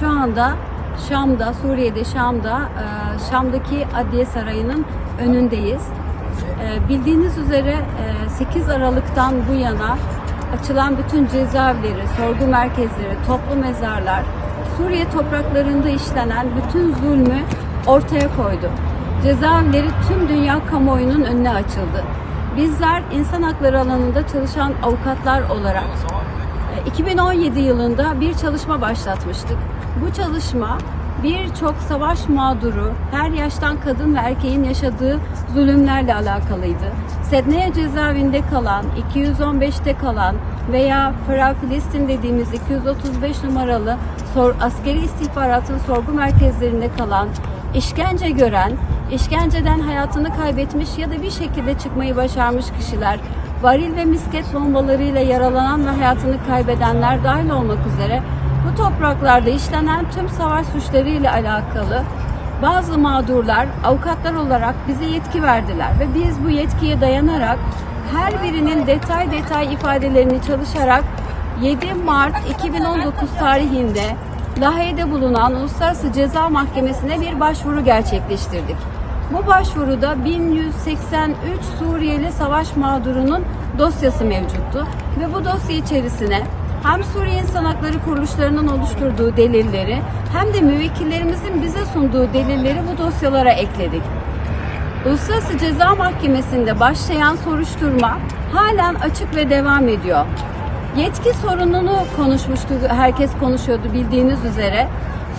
Şu anda Şam'da, Suriye'de Şam'daki Adliye Sarayı'nın önündeyiz. Bildiğiniz üzere 8 Aralık'tan bu yana açılan bütün cezaevleri, sorgu merkezleri, toplu mezarlar, Suriye topraklarında işlenen bütün zulmü ortaya koydu. Cezaevleri tüm dünya kamuoyunun önüne açıldı. Bizler insan hakları alanında çalışan avukatlar olarak 2017 yılında bir çalışma başlatmıştık. Bu çalışma birçok savaş mağduru, her yaştan kadın ve erkeğin yaşadığı zulümlerle alakalıydı. Sedneye cezaevinde kalan, 215'te kalan veya Filistin dediğimiz 235 numaralı askeri istihbaratın sorgu merkezlerinde kalan, işkence gören, işkenceden hayatını kaybetmiş ya da bir şekilde çıkmayı başarmış kişiler, varil ve misket bombalarıyla yaralanan ve hayatını kaybedenler dahil olmak üzere bu topraklarda işlenen tüm savaş suçları ile alakalı bazı mağdurlar avukatlar olarak bize yetki verdiler ve biz bu yetkiye dayanarak her birinin detay ifadelerini çalışarak 7 Mart 2019 tarihinde Lahey'de bulunan Uluslararası Ceza Mahkemesi'ne bir başvuru gerçekleştirdik. Bu başvuruda 1183 Suriyeli savaş mağdurunun dosyası mevcuttu ve bu dosya içerisine hem Suriye İnsan Hakları kuruluşlarının oluşturduğu delilleri hem de müvekkillerimizin bize sunduğu delilleri bu dosyalara ekledik. Uluslararası Ceza Mahkemesi'nde başlayan soruşturma halen açık ve devam ediyor. Yetki sorununu konuşmuştu, herkes konuşuyordu bildiğiniz üzere.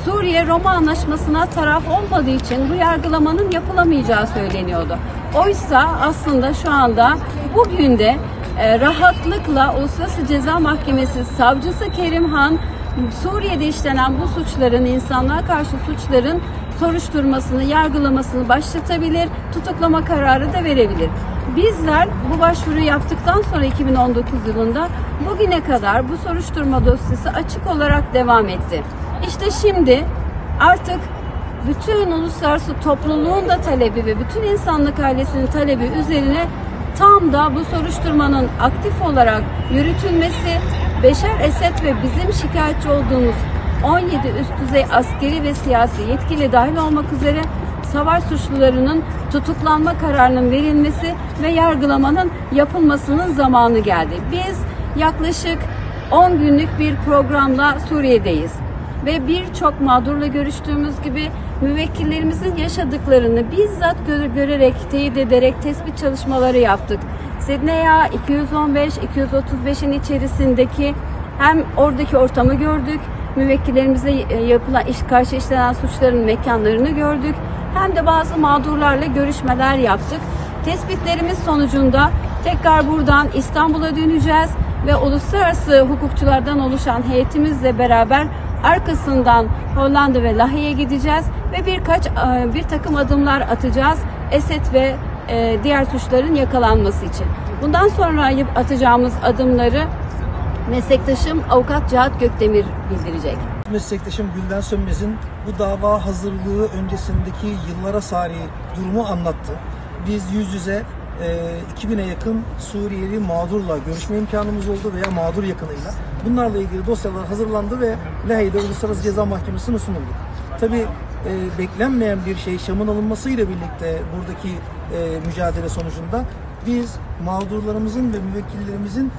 Suriye Roma Anlaşması'na taraf olmadığı için bu yargılamanın yapılamayacağı söyleniyordu. Oysa aslında şu anda bugün de rahatlıkla Uluslararası Ceza Mahkemesi Savcısı Kerim Han, Suriye'de işlenen bu suçların, insanlığa karşı suçların soruşturmasını, yargılamasını başlatabilir, tutuklama kararı da verebilir. Bizler bu başvuruyu yaptıktan sonra 2019 yılında bugüne kadar bu soruşturma dosyası açık olarak devam etti. İşte şimdi artık bütün uluslararası topluluğun da talebi ve bütün insanlık ailesinin talebi üzerine tam da bu soruşturmanın aktif olarak yürütülmesi, Beşar Esed ve bizim şikayetçi olduğumuz 17 üst düzey askeri ve siyasi yetkili dahil olmak üzere savaş suçlularının tutuklanma kararının verilmesi ve yargılamanın yapılmasının zamanı geldi. Biz yaklaşık 10 günlük bir programla Suriye'deyiz ve birçok mağdurla görüştüğümüz gibi müvekkillerimizin yaşadıklarını bizzat görerek, teyit ederek tespit çalışmaları yaptık. Sedneya 215, 235'in içerisindeki hem oradaki ortamı gördük, müvekkillerimize yapılan karşı işlenen suçların mekanlarını gördük, hem de bazı mağdurlarla görüşmeler yaptık. Tespitlerimiz sonucunda tekrar buradan İstanbul'a döneceğiz ve uluslararası hukukçulardan oluşan heyetimizle beraber arkasından Hollanda ve Lahey'e gideceğiz ve bir takım adımlar atacağız Esed ve diğer suçların yakalanması için. Bundan sonra atacağımız adımları meslektaşım Avukat Cihat Gökdemir bildirecek. Meslektaşım Gülden Sönmez'in bu dava hazırlığı öncesindeki yıllara sari durumu anlattı. Biz yüz yüze 2000'e yakın Suriyeli mağdurla görüşme imkanımız oldu veya mağdur yakınıyla. Bunlarla ilgili dosyalar hazırlandı ve Lahey'de Uluslararası Ceza Mahkemesi'ne sunuldu. Tabii beklenmeyen bir şey Şam'ın alınmasıyla birlikte buradaki mücadele sonucunda biz mağdurlarımızın ve müvekkillerimizin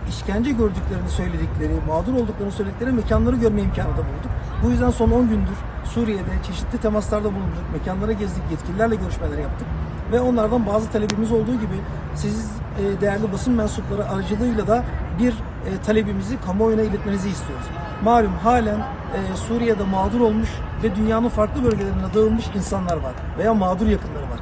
işkence gördüklerini söyledikleri, mağdur olduklarını söyledikleri mekanları görme imkanı da bulduk. Bu yüzden son 10 gündür Suriye'de çeşitli temaslarda bulunduk, mekanlara gezdik, yetkililerle görüşmeler yaptık. Ve onlardan bazı talebimiz olduğu gibi siz değerli basın mensupları aracılığıyla da bir talebimizi kamuoyuna iletmenizi istiyoruz. Malum halen Suriye'de mağdur olmuş ve dünyanın farklı bölgelerine dağılmış insanlar var veya mağdur yakınları var.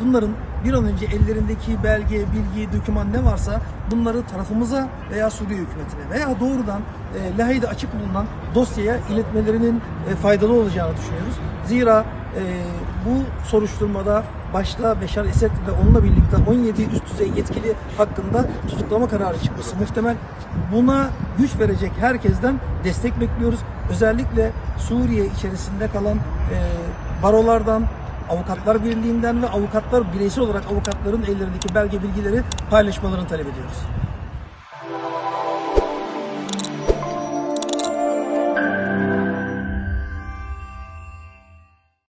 Bunların bir an önce ellerindeki belge, bilgi, doküman ne varsa bunları tarafımıza veya Suriye hükümetine veya doğrudan Lahey'de açık bulunan dosyaya iletmelerinin faydalı olacağını düşünüyoruz. Zira bu soruşturmada başta Beşar Esed ve onunla birlikte 17 üst düzey yetkili hakkında tutuklama kararı çıkması muhtemel. Buna güç verecek herkesten destek bekliyoruz. Özellikle Suriye içerisinde kalan barolardan, Avukatlar Birliği'nden ve avukatlar bireysel olarak avukatların ellerindeki belge bilgileri paylaşmalarını talep ediyoruz.